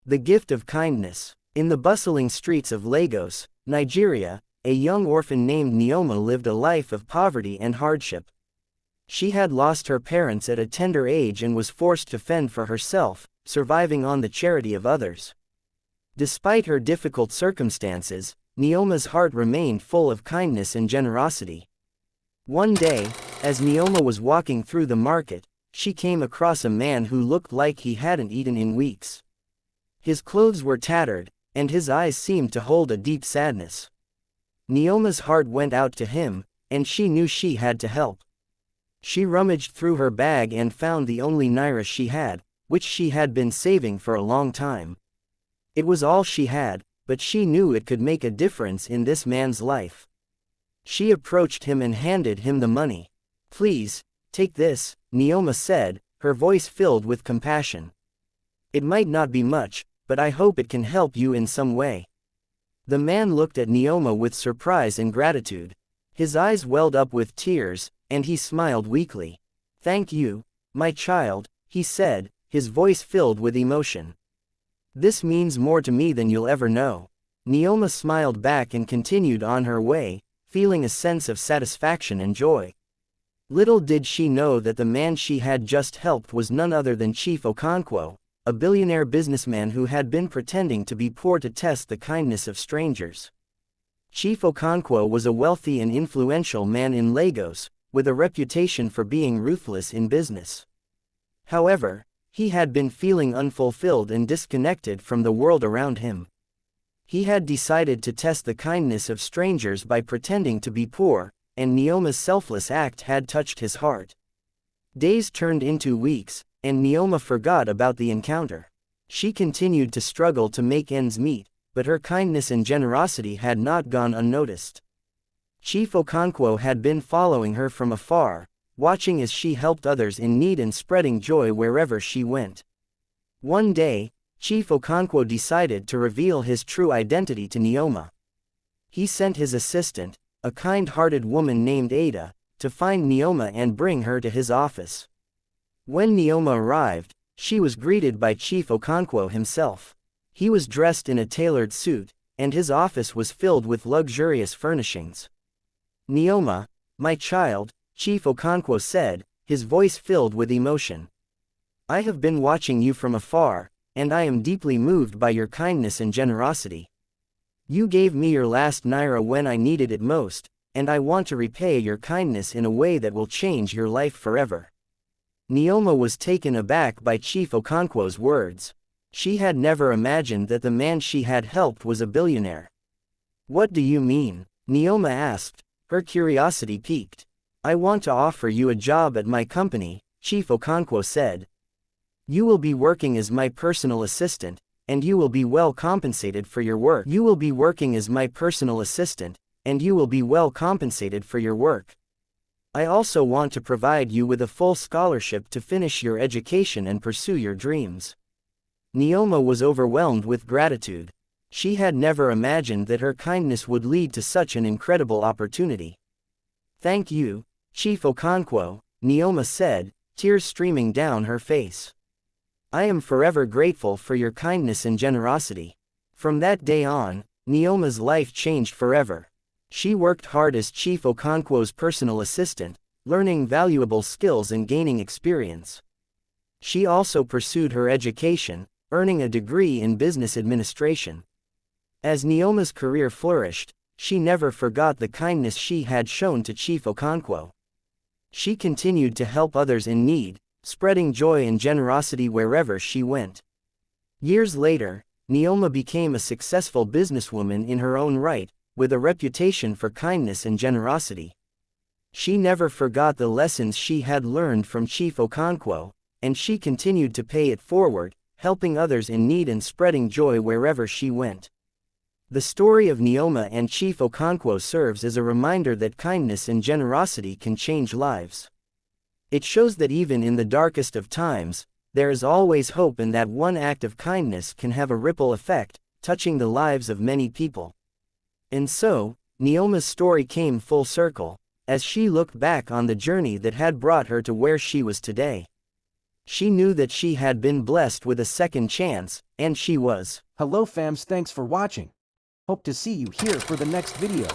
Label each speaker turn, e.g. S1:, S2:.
S1: The gift of kindness. In the bustling streets of Lagos, Nigeria, a young orphan named Nneoma lived a life of poverty and hardship. She had lost her parents at a tender age and was forced to fend for herself, surviving on the charity of others. Despite her difficult circumstances, Nneoma's heart remained full of kindness and generosity. One day, as Nneoma was walking through the market, she came across a man who looked like he hadn't eaten in weeks. His clothes were tattered, and his eyes seemed to hold a deep sadness. Nneoma's heart went out to him, and she knew she had to help. She rummaged through her bag and found the only naira she had, which she had been saving for a long time. It was all she had, but she knew it could make a difference in this man's life. She approached him and handed him the money. "Please, take this," Nneoma said, her voice filled with compassion. "It might not be much, but I hope it can help you in some way." The man looked at Nneoma with surprise and gratitude. His eyes welled up with tears, and he smiled weakly. "Thank you, my child," he said, his voice filled with emotion. "This means more to me than you'll ever know." Nneoma smiled back and continued on her way, feeling a sense of satisfaction and joy. Little did she know that the man she had just helped was none other than Chief Okonkwo, a billionaire businessman who had been pretending to be poor to test the kindness of strangers. Chief Okonkwo was a wealthy and influential man in Lagos, with a reputation for being ruthless in business. However, he had been feeling unfulfilled and disconnected from the world around him. He had decided to test the kindness of strangers by pretending to be poor, and Nneoma's selfless act had touched his heart. Days turned into weeks, and Nneoma forgot about the encounter. She continued to struggle to make ends meet, but her kindness and generosity had not gone unnoticed. Chief Okonkwo had been following her from afar, watching as she helped others in need and spreading joy wherever she went. One day, Chief Okonkwo decided to reveal his true identity to Nneoma. He sent his assistant, a kind-hearted woman named Ada, to find Nneoma and bring her to his office. When Nneoma arrived, she was greeted by Chief Okonkwo himself. He was dressed in a tailored suit, and his office was filled with luxurious furnishings. "Nneoma, my child," Chief Okonkwo said, his voice filled with emotion. "I have been watching you from afar, and I am deeply moved by your kindness and generosity. You gave me your last naira when I needed it most, and I want to repay your kindness in a way that will change your life forever." Nneoma was taken aback by Chief Okonkwo's words. She had never imagined that the man she had helped was a billionaire. "What do you mean?" Nneoma asked, her curiosity piqued. "I want to offer you a job at my company," Chief Okonkwo said. "You will be working as my personal assistant, and you will be well compensated for your work." "You will be working as my personal assistant, and you will be well compensated for your work. I also want to provide you with a full scholarship to finish your education and pursue your dreams." Nneoma was overwhelmed with gratitude. She had never imagined that her kindness would lead to such an incredible opportunity. "Thank you, Chief Okonkwo," Nneoma said, tears streaming down her face. "I am forever grateful for your kindness and generosity." From that day on, Nneoma's life changed forever. She worked hard as Chief Okonkwo's personal assistant, learning valuable skills and gaining experience. She also pursued her education, earning a degree in business administration. As Nneoma's career flourished, she never forgot the kindness she had shown to Chief Okonkwo. She continued to help others in need, spreading joy and generosity wherever she went. Years later, Nneoma became a successful businesswoman in her own right, with a reputation for kindness and generosity. She never forgot the lessons she had learned from Chief Okonkwo, and she continued to pay it forward, helping others in need and spreading joy wherever she went. The story of Nneoma and Chief Okonkwo serves as a reminder that kindness and generosity can change lives. It shows that even in the darkest of times, there is always hope and that one act of kindness can have a ripple effect, touching the lives of many people. And so, Nneoma's story came full circle, as she looked back on the journey that had brought her to where she was today. She knew that she had been blessed with a second chance, and she was.
S2: Hello fams, thanks for watching. Hope to see you here for the next video.